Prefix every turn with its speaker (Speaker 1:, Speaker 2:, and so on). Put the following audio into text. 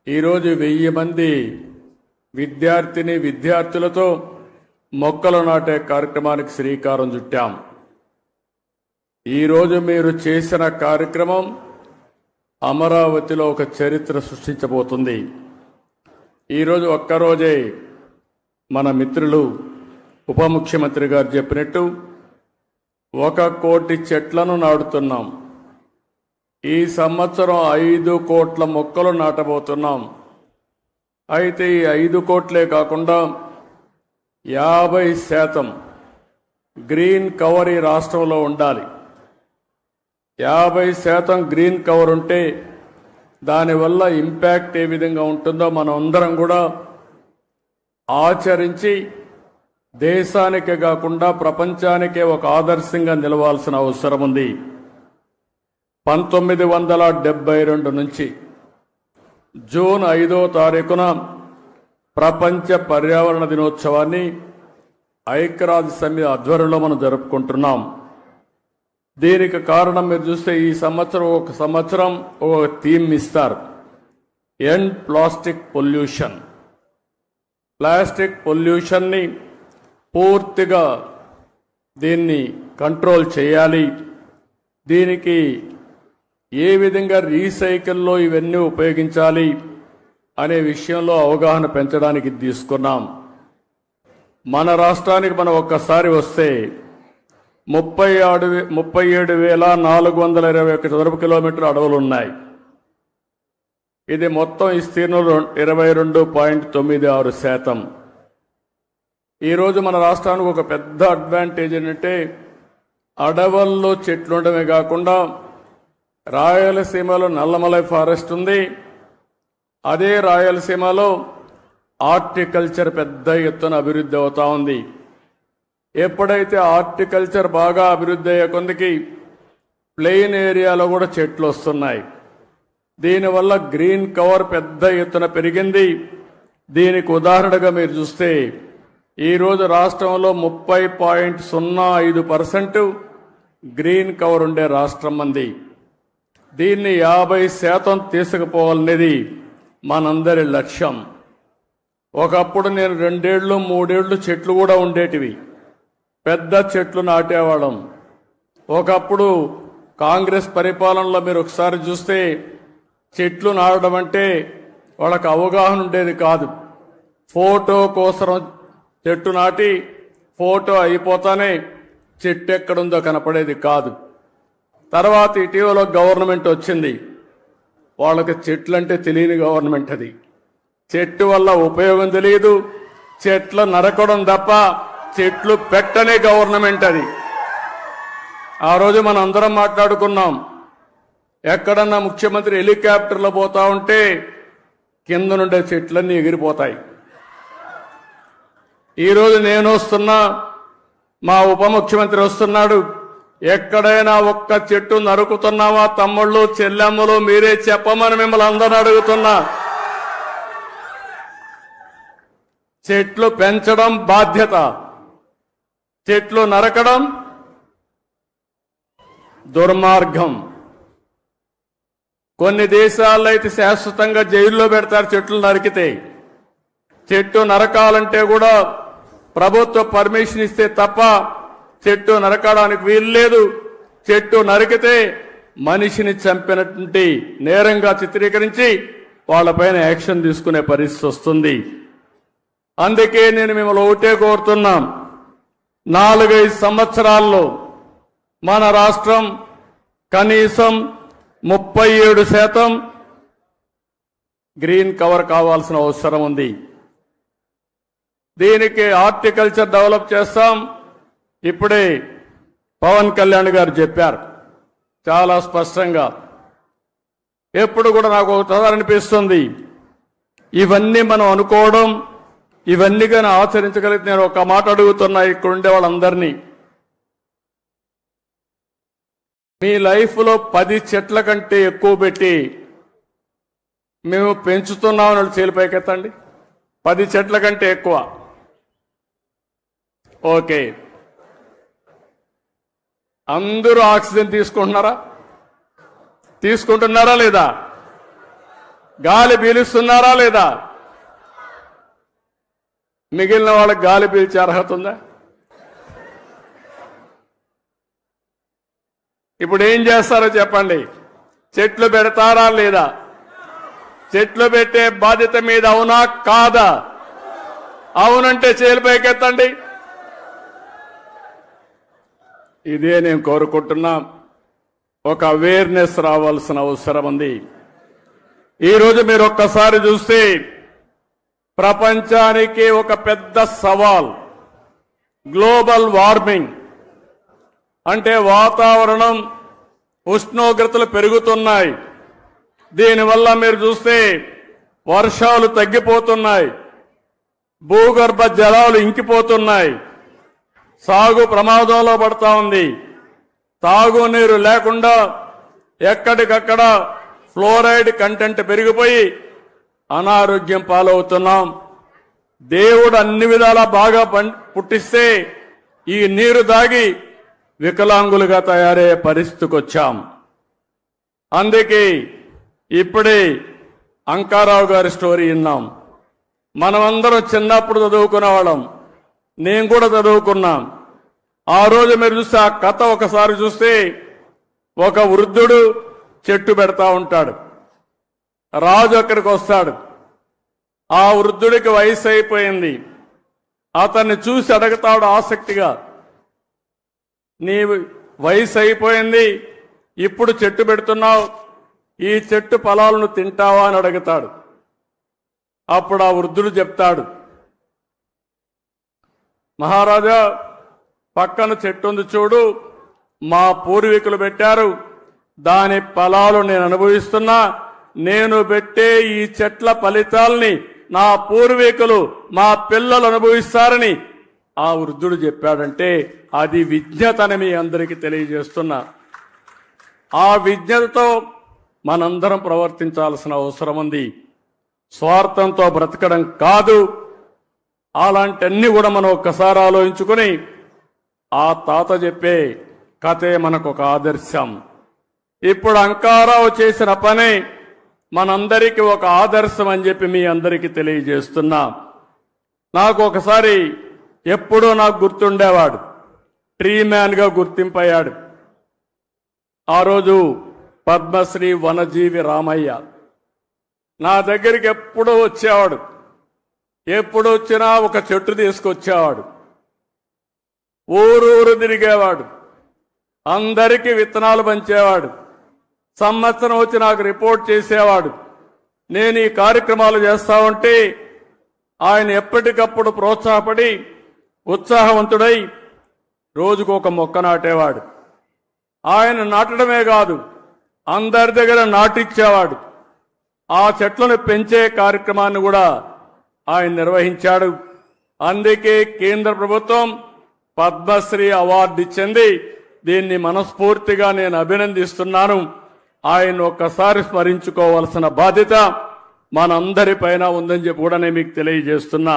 Speaker 1: ఈరోజు 1000 మంది విద్యార్థులతో మొక్కలు నాటే కార్యక్రమానికి శ్రీకారం చుట్టాం. ఈరోజు మీరు చేసిన కార్యక్రమం అమరావతిలో ఒక చరిత్ర సృష్టించబోతుంది. ఈరోజు ఒక్కరోజే మన మిత్రులు ఉప ముఖ్యమంత్రి గారు చెప్పినట్టు 1 కోటి చెట్లను నాటుతున్నాం. ఈ సంవత్సరం 5 కోట్ల మొక్కలు నాటబోతున్నాం. అయితే ఈ 5 కోట్లే కాకుండా 50% గ్రీన్ కవర్ ఈ రాష్ట్రంలో ఉండాలి. 50% గ్రీన్ కవర్ ఉంటే దానివల్ల ఇంపాక్ట్ ఏ విధంగా ఉంటుందో మనం అందరం కూడా ఆచరించి దేశానికే కాకుండా ప్రపంచానికే ఒక ఆదర్శంగా నిలవాల్సిన అవసరం ఉంది. 1972 నుంచి జూన్ 5వ తారీఖున ప్రపంచ పర్యావరణ దినోత్సవాన్ని ఐక్యరాజ్య సమితి ఆధ్వర్యంలో మనం జరుపుకుంటున్నాం. దీనికి కారణం మీరు చూస్తే ఈ సంవత్సరం ఒక థీమ్ ఇస్తారు. End plastic pollution. ప్లాస్టిక్ పొల్యూషన్ని పూర్తిగా దీన్ని కంట్రోల్ చేయాలి. దీనికి ఏ విధంగా రీసైకిల్లో ఇవన్నీ ఉపయోగించాలి అనే విషయంలో అవగాహన పెంచడానికి తీసుకున్నాం. మన రాష్ట్రానికి మనం ఒక్కసారి వస్తే 37,421 చదరపు కిలోమీటర్ల అడవులు ఉన్నాయి. ఇది మొత్తం విస్తీర్ణంలో 22.96%. ఈరోజు మన రాష్ట్రానికి ఒక పెద్ద అడ్వాంటేజ్ ఏంటంటే అడవుల్లో చెట్లు ఉండడమే కాకుండా రాయలసీమలో నల్లమలై ఫారెస్ట్ ఉంది. అదే రాయలసీమలో హార్టికల్చర్ పెద్ద ఎత్తున అభివృద్ధి అవుతా ఉంది. ఎప్పుడైతే హార్టికల్చర్ బాగా అభివృద్ధి అయ్యే కొందికి ప్లెయిన్ ఏరియాలో కూడా చెట్లు వస్తున్నాయి. దీనివల్ల గ్రీన్ కవర్ పెద్ద ఎత్తున పెరిగింది. దీనికి ఉదాహరణగా మీరు చూస్తే ఈరోజు రాష్ట్రంలో 30.05% గ్రీన్ కవర్ ఉండే రాష్ట్రం మంది. దీన్ని 50% తీసుకుపోవాలనేది మనందరి లక్ష్యం. ఒకప్పుడు నేను 2 ఏళ్ళు 3 ఏళ్ళు చెట్లు కూడా ఉండేటివి. పెద్ద చెట్లు నాటేవాళ్ళం. ఒకప్పుడు కాంగ్రెస్ పరిపాలనలో మీరు ఒకసారి చూస్తే చెట్లు నాటడం అంటే వాళ్ళకి అవగాహన ఉండేది కాదు. ఫోటో కోసం చెట్టు నాటి ఫోటో అయిపోతానే చెట్టు ఎక్కడుందో కనపడేది కాదు. తర్వాత ఇటీవల గవర్నమెంట్ వచ్చింది. వాళ్ళకి చెట్లు అంటే తెలియని గవర్నమెంట్ అది. చెట్టు వల్ల ఉపయోగం తెలియదు, చెట్లు నరకడం తప్ప చెట్లు పెట్టనే గవర్నమెంట్ అది. ఆ రోజు మనం అందరం మాట్లాడుకున్నాం. ఎక్కడన్నా ముఖ్యమంత్రి హెలికాప్టర్లో పోతా ఉంటే కింద నుండే చెట్లన్నీ ఎగిరిపోతాయి. ఈరోజు నేను వస్తున్నా, మా ఉప ముఖ్యమంత్రి వస్తున్నాడు. ఎక్కడైనా ఒక్క చెట్టు నరుకుతున్నావా తమ్ముళ్ళు చెల్లెమ్మలు మీరే చెప్పమని మిమ్మల్ని అందరూ అడుగుతున్నా. చెట్లు పెంచడం బాధ్యత, చెట్లు నరకడం దుర్మార్గం. కొన్ని దేశాల్లో అయితే శాశ్వతంగా జైల్లో పెడతారు చెట్లు నరికితే. చెట్టు నరకాలంటే కూడా ప్రభుత్వ పర్మిషన్ ఇస్తే తప్ప చెట్టు నరకడానికి వీలు లేదు. చెట్టు నరికితే మనిషిని చంపినటువంటి నేరంగా చిత్రీకరించి వాళ్ళపైన యాక్షన్ తీసుకునే పరిస్థితి వస్తుంది. అందుకే నేను మిమ్మల్ని ఒకటే కోరుతున్నాం. 4-5 సంవత్సరాల్లో మన రాష్ట్రం కనీసం 37% గ్రీన్ కవర్ కావాల్సిన అవసరం ఉంది. దీనికి హార్టికల్చర్ డెవలప్ చేస్తాం. ఇప్పుడే పవన్ కళ్యాణ్ గారు చెప్పారు చాలా స్పష్టంగా. ఎప్పుడు కూడా నాకు ఒకసారి అనిపిస్తుంది, ఇవన్నీ మనం అనుకోవడం, ఇవన్నీ కానీ ఆచరించగలిగితే నేను ఒక మాట అడుగుతున్నా ఇక్కడ ఉండే వాళ్ళందరినీ. మీ లైఫ్లో 10 చెట్ల కంటే ఎక్కువ పెట్టి మేము పెంచుతున్నామని వాళ్ళు చేలిపైకెత్తండి. 10 చెట్ల కంటే ఎక్కువ. ఓకే, అందరూ ఆక్సిజన్ తీసుకుంటున్నారా లేదా? గాలి పీలుస్తున్నారా లేదా? మిగిలిన వాళ్ళకి గాలి పీల్చే అర్హత ఉందా? ఇప్పుడు ఏం చేస్తారో చెప్పండి. చెట్లు పెడతారా లేదా? చెట్లు పెట్టే బాధ్యత మీద అవునా కాదా? అవునంటే చేతులు పైకెత్తండి. ఇదే నేను కోరుకుంటున్నా. ఒక అవేర్నెస్ రావాల్సిన అవసరం ఉంది. ఈరోజు మీరు ఒక్కసారి చూస్తే ప్రపంచానికి ఒక పెద్ద సవాల్ గ్లోబల్ వార్మింగ్. అంటే వాతావరణం ఉష్ణోగ్రతలు పెరుగుతున్నాయి. దీనివల్ల మీరు చూస్తే వర్షాలు తగ్గిపోతున్నాయి, భూగర్భ జలాలు ఇంకిపోతున్నాయి, సాగు ప్రమాదంలో పడతా ఉంది. తాగునీరు లేకుండా ఎక్కడికక్కడ ఫ్లోరైడ్ కంటెంట్ పెరిగిపోయి అనారోగ్యం పాలవుతున్నాం. దేవుడు అన్ని విధాలా బాగా పుట్టిస్తే ఈ నీరు దాగి వికలాంగులుగా తయారయ్యే పరిస్థితికి వచ్చాం. అందుకే ఇప్పుడే అంకారావు గారి స్టోరీ విన్నాం. మనమందరం చిన్నప్పుడు చదువుకునే వాళ్ళం, నేను కూడా చదువుకున్నాం. ఆ రోజు మీరు చూస్తే ఆ కథ ఒకసారి చూస్తే ఒక వృద్ధుడు చెట్టు పెడతా ఉంటాడు. రాజు అక్కడికి వస్తాడు. ఆ వృద్ధుడికి వయసు అయిపోయింది. అతన్ని చూసి అడుగుతాడు ఆసక్తిగా, నీ వయసు అయిపోయింది, ఇప్పుడు చెట్టు పెడుతున్నావు, ఈ చెట్టు ఫలాలను తింటావా అని అడుగుతాడు. అప్పుడు ఆ వృద్ధుడు చెప్తాడు, మహారాజా పక్కన చెట్టు ఉంది చూడు, మా పూర్వీకులు పెట్టారు, దాని ఫలాలు నేను అనుభవిస్తున్నా. నేను పెట్టే ఈ చెట్ల ఫలితాలని నా పూర్వీకులు మా పిల్లలు అనుభవిస్తారని ఆ వృద్ధుడు చెప్పాడంటే అది విజ్ఞతని మీ అందరికీ తెలియజేస్తున్నా. ఆ విజ్ఞతతో మనందరం ప్రవర్తించాల్సిన అవసరం ఉంది. స్వార్థంతో బ్రతకడం కాదు. అలాంటివన్నీ కూడా మనం ఒక్కసారి ఆలోచించుకుని ఆ తాత చెప్పే కథే మనకు ఒక ఆదర్శం. ఇప్పుడు అంకారావు చేసిన పని మనందరికీ ఒక ఆదర్శం అని చెప్పి మీ అందరికీ తెలియజేస్తున్నా. నాకు ఒకసారి ఎప్పుడూ నాకు గుర్తుండేవాడు, ట్రీ మ్యాన్గా గుర్తింపయ్యాడు. ఆ రోజు పద్మశ్రీ వనజీవి రామయ్య నా దగ్గరికి ఎప్పుడూ వచ్చేవాడు. ఎప్పుడు వచ్చినా ఒక చెట్టు తీసుకొచ్చేవాడు. ఊరూరు తిరిగేవాడు, అందరికీ విత్తనాలు పంచేవాడు. సంవత్సరం వచ్చి నాకు రిపోర్ట్ చేసేవాడు. నేను ఈ కార్యక్రమాలు చేస్తా ఉంటే ఆయన ఎప్పటికప్పుడు ప్రోత్సాహపడి ఉత్సాహవంతుడై రోజుకు ఒక మొక్క నాటేవాడు. ఆయన నాటడమే కాదు, అందరి దగ్గర నాటిచ్చేవాడు. ఆ చెట్లను పెంచే కార్యక్రమాన్ని కూడా ఆయన నిర్వహించాడు. అందుకే కేంద్ర ప్రభుత్వం పద్మశ్రీ అవార్డు ఇచ్చింది. దీన్ని మనస్ఫూర్తిగా నేను అభినందిస్తున్నాను. ఆయన ఒక్కసారి స్మరించుకోవాల్సిన బాధ్యత మనందరిపైన ఉందని చెప్పి కూడా నేను మీకు తెలియజేస్తున్నా.